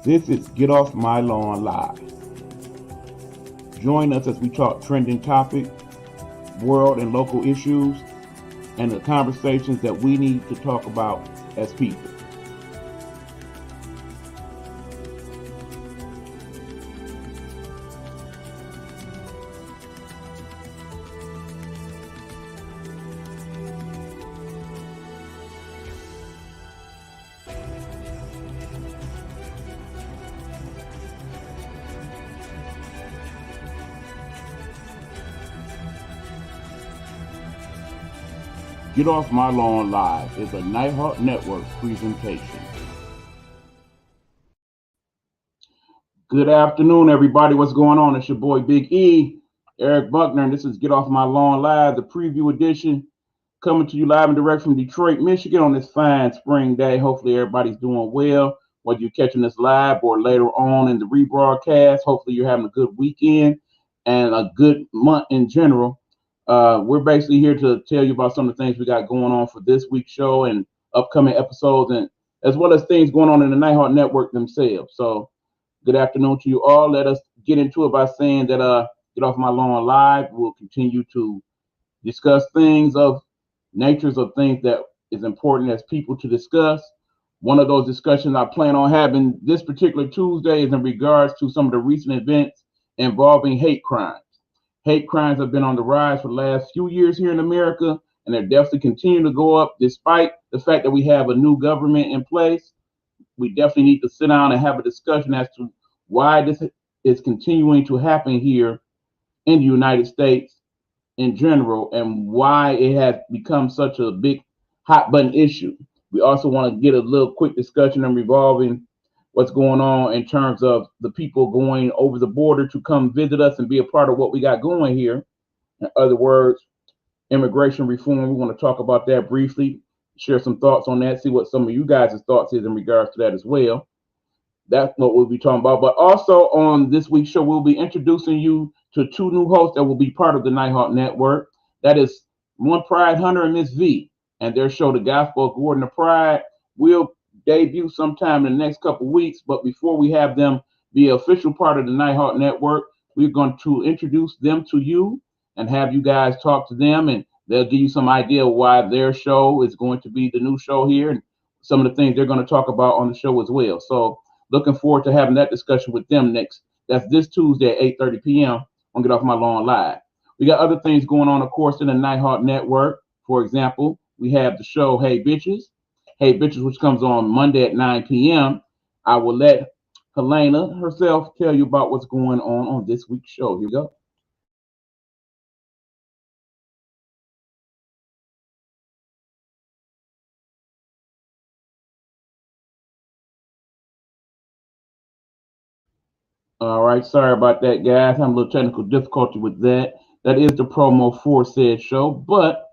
This is Get Off My Lawn Live. Join us as we talk trending topics, world and local issues, and the conversations that we need to talk about as people. Get Off My Lawn Live is a NightHawk Network presentation. Good afternoon, everybody. What's going on? It's your boy Big E, Eric Buckner, and this is Get Off My Lawn Live, the preview edition, coming to you live and direct from Detroit, Michigan on this fine spring day. Hopefully everybody's doing well, whether you're catching this live or later on in the rebroadcast. Hopefully you're having a good weekend and a good month in general. We're basically here to tell you about some of the things we got going on for this week's show and upcoming episodes, and as well as things going on in the NightHawk Network themselves. So good afternoon to you all. Let us get into it by saying that Get Off My Lawn Live will continue to discuss things of natures of things that is important as people to discuss. One of those discussions I plan on having this particular Tuesday is in regards to some of the recent events involving hate crimes. Hate crimes have been on the rise for the last few years here in America, and they're definitely continuing to go up despite the fact that we have a new government in place. We definitely need to sit down and have a discussion as to why this is continuing to happen here in the United States in general and why it has become such a big hot button issue. We also want to get a little quick discussion on revolving what's going on in terms of the people going over the border to come visit us and be a part of what we got going here. In other words, immigration reform. We want to talk about that briefly, share some thoughts on that, see what some of you guys' thoughts is in regards to that as well. That's what we'll be talking about. But also on this week's show, we'll be introducing you to two new hosts that will be part of the NightHawk Network. That is One Pride Hunter and Miss V, and their show, The Gospel According to Pride, will debut sometime in the next couple of weeks. But before we have them be an official part of the NightHawk Network, we're going to introduce them to you and have you guys talk to them, and they'll give you some idea of why their show is going to be the new show here and some of the things they're going to talk about on the show as well. So looking forward to having that discussion with them next. That's this Tuesday at 8:30 p.m. on Get Off My Lawn Live. We got other things going on, of course, in the NightHawk Network. For example, we have the show Hey Bitches. Hey Bitches, which comes on Monday at 9 p.m. I will let Helena herself tell you about what's going on this week's show. Here we go. All right, sorry about that, guys. I'm a little technical difficulty with that. That is the promo for said show, but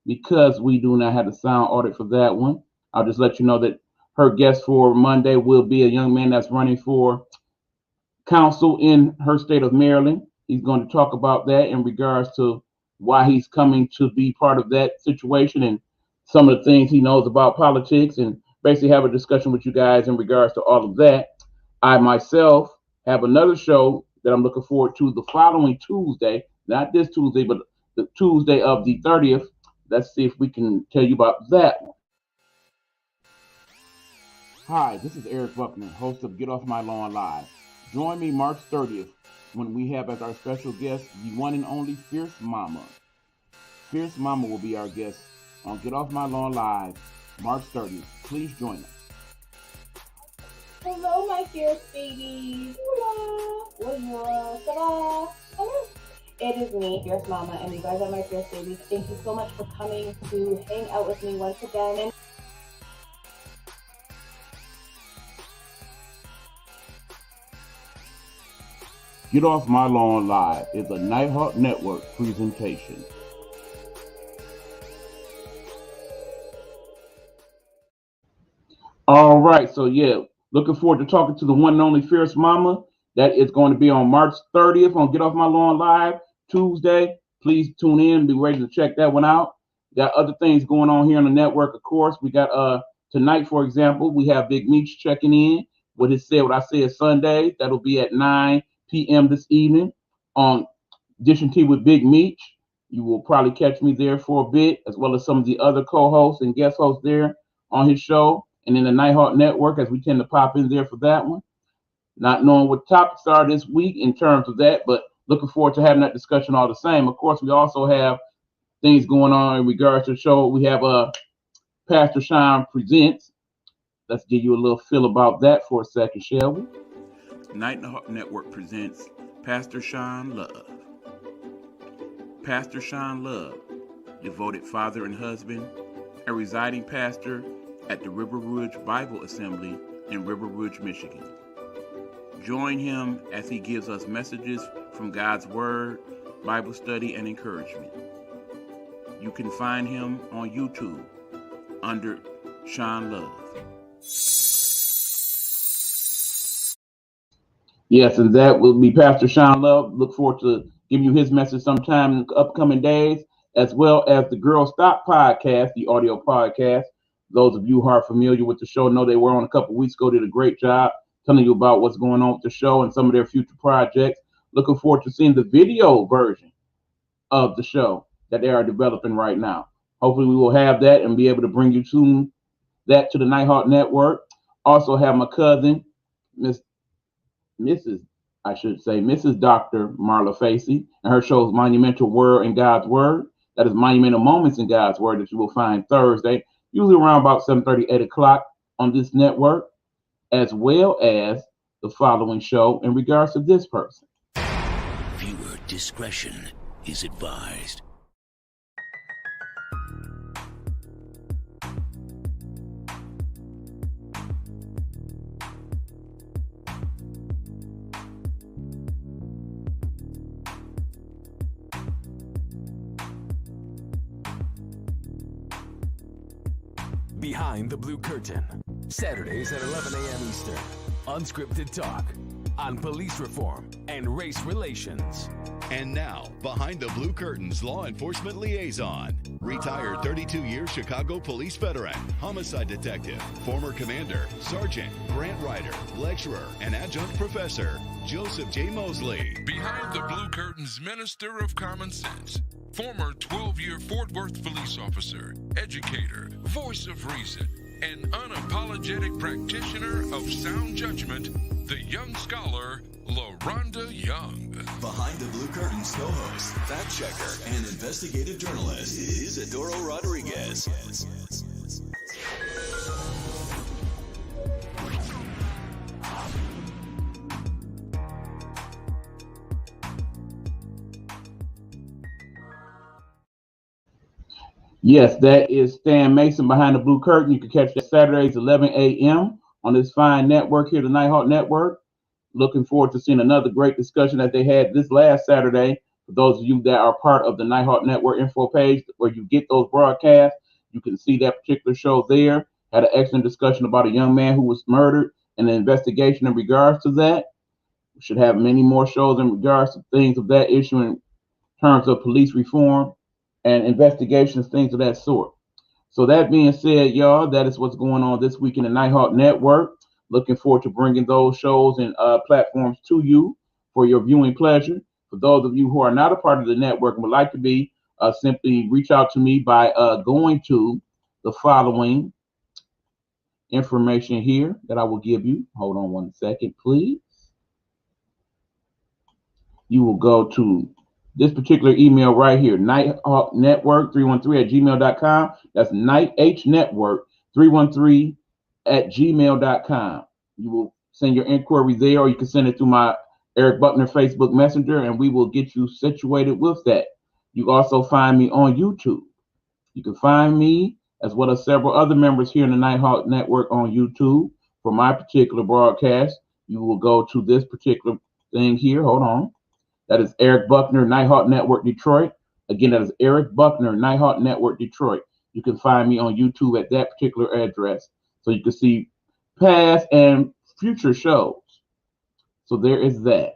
because we do not have the sound audit for that one, I'll just let you know that her guest for Monday will be a young man that's running for council in her state of Maryland. He's going to talk about that in regards to why he's coming to be part of that situation and some of the things he knows about politics, and basically have a discussion with you guys in regards to all of that. I myself have another show that I'm looking forward to the following Tuesday, not this Tuesday, but the Tuesday of the 30th. Let's see if we can tell you about that one. Hi, this is Eric Buckner, host of Get Off My Lawn Live. Join me March 30th when we have as our special guest the one and only Fierce Mama. Fierce Mama will be our guest on Get Off My Lawn Live, March 30th. Please join us. Hello, my fierce babies. Hola. Bonjour. Ça va? Hello. It is me, Fierce Mama, and you guys are my fierce babies. Thank you so much for coming to hang out with me once again. Get Off My Lawn Live is a NightHawk Network presentation. All right, so yeah, looking forward to talking to the one and only Fierce Mama. That is going to be on March 30th on Get Off My Lawn Live, Tuesday. Please tune in, be ready to check that one out. Got other things going on here on the network, of course. We got tonight, for example, we have Big Meech checking in. what I said Sundays. That'll be at 9 p.m. this evening on Dish and Tea with Big Meech. You will probably catch me there for a bit, as well as some of the other co-hosts and guest hosts there on his show, and in the NightHawk Network, as we tend to pop in there for that one. Not knowing what topics are this week in terms of that, but looking forward to having that discussion all the same. Of course, we also have things going on in regards to the show. We have Pastor Sean Presents. Let's give you a little feel about that for a second, shall we? NightHawk Network presents Pastor Sean Love. Pastor Sean Love, devoted father and husband, a residing pastor at the River Rouge Bible Assembly in River Rouge, Michigan. Join him as he gives us messages from God's Word, Bible study, and encouragement. You can find him on YouTube under Sean Love. Yes, and that will be Pastor Sean Love. Look forward to giving you his message sometime in the upcoming days, as well as the Girl Stop podcast, the audio podcast. Those of you who are familiar with the show know they were on a couple weeks ago, did a great job telling you about what's going on with the show and some of their future projects. Looking forward to seeing the video version of the show that they are developing right now. Hopefully we will have that and be able to bring you that to the NightHawk Network. Also have my cousin, Mrs. Dr. Marla Facey, and her show is Monumental Word in God's Word. That is Monumental Moments in God's Word that you will find Thursday, usually around about 7:30, 8 o'clock on this network, as well as the following show in regards to this person. Viewer discretion is advised. Behind the Blue Curtain, Saturdays at 11 a.m. Eastern. Unscripted talk on police reform and race relations. And now, Behind the Blue Curtain's law enforcement liaison, retired 32-year Chicago police veteran, homicide detective, former commander, sergeant, grant writer, lecturer, and adjunct professor, Joseph J. Mosley. Behind the Blue Curtain's minister of common sense, former 12-year Fort Worth police officer, educator, voice of reason, and unapologetic practitioner of sound judgment, the young scholar, LaRonda Young. Behind the Blue Curtain's co-host, fact checker, and investigative journalist, Isidoro Rodriguez. Yes, that is Stan Mason Behind the Blue Curtain. You can catch that Saturdays 11 a.m. on this fine network here, the NightHawk Network. Looking forward to seeing another great discussion that they had this last Saturday. For those of you that are part of the NightHawk Network info page where you get those broadcasts, you can see that particular show there. Had an excellent discussion about a young man who was murdered and an investigation in regards to that. We should have many more shows in regards to things of that issue in terms of police reform and investigations, things of that sort. So that being said, y'all, that is what's going on this week in the NightHawk Network. Looking forward to bringing those shows and platforms to you for your viewing pleasure. For those of you who are not a part of the network and would like to be, simply reach out to me by going to the following information here that I will give you. Hold on one second, please. You will go to this particular email right here, NightHawk Network 313@gmail.com. That's NightHNetwork 313@gmail.com. You will send your inquiry there, or you can send it through my Eric Buckner Facebook Messenger, and we will get you situated with that. You can also find me on YouTube. You can find me, as well as several other members here in the NightHawk Network on YouTube. For my particular broadcast, you will go to this particular thing here. Hold on. That is Eric Buckner, NightHawk Network Detroit. Again, that is Eric Buckner, NightHawk Network Detroit. You can find me on YouTube at that particular address. So you can see past and future shows. So there is that.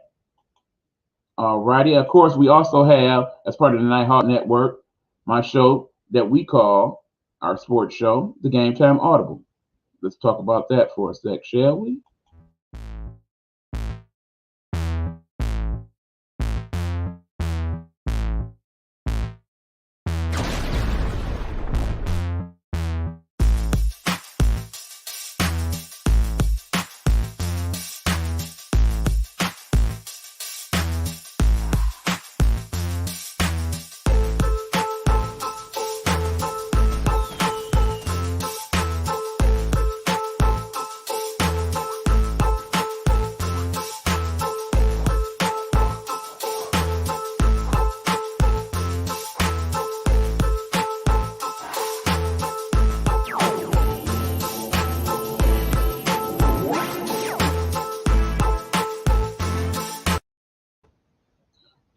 Alrighty. Of course, we also have, as part of the NightHawk Network, my show that we call our sports show, the Game Time Audible. Let's talk about that for a sec, shall we?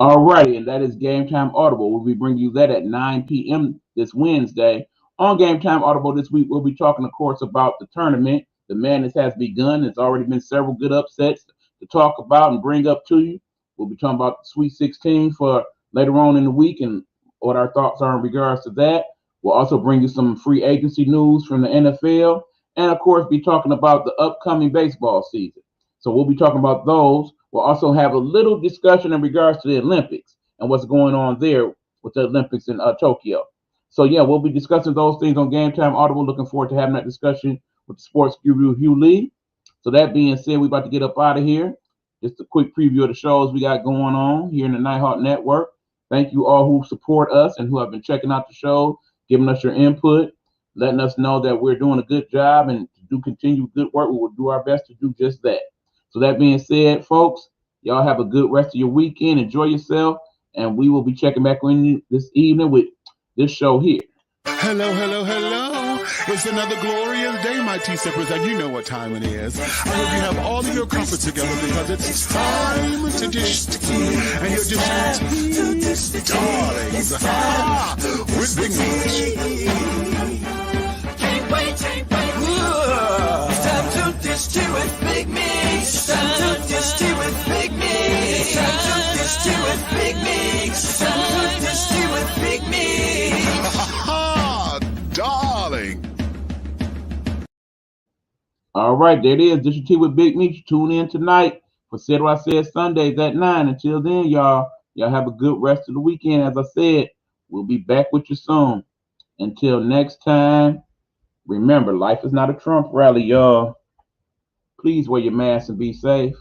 All righty, and that is Game Time Audible. We'll be bringing you that at 9 p.m. this Wednesday. On Game Time Audible this week, we'll be talking, of course, about the tournament. The madness has begun. There's already been several good upsets to talk about and bring up to you. We'll be talking about the Sweet 16 for later on in the week and what our thoughts are in regards to that. We'll also bring you some free agency news from the NFL, and of course, be talking about the upcoming baseball season. So we'll be talking about those. We'll also have a little discussion in regards to the Olympics and what's going on there with the Olympics in Tokyo. So yeah, we'll be discussing those things on Game Time Audible. Looking forward to having that discussion with the sports guru Hugh Lee. So that being said, we're about to get up out of here. Just a quick preview of the shows we got going on here in the NightHawk Network. Thank you all who support us and who have been checking out the show, giving us your input, letting us know that we're doing a good job and to do continued good work. We will do our best to do just that. So that being said, folks, y'all have a good rest of your weekend. Enjoy yourself, and we will be checking back on you this evening with this show here. Hello, hello, hello. It's another glorious day, my tea-sippers, and you know what time it is. I hope you have all of your comforts together because it's time to dish tea. And you're dishing tea, darlings, with Big Meat. Can't wait. It's time to dish tea with Big Meat. It's time to dish tea with Big Meat. It's time to dish tea with Big Meat. It's time to dish tea with Big Meat. Darling. All right, there it is. Dish Tea with Big Meat. Tune in tonight for Said What I Said Sundays at 9. Until then, y'all have a good rest of the weekend. As I said, we'll be back with you soon. Until next time, remember, life is not a Trump rally, y'all. Please wear your mask and be safe.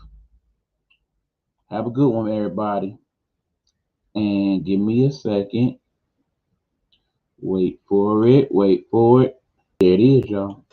Have a good one, everybody. And give me a second. Wait for it. There it is, y'all.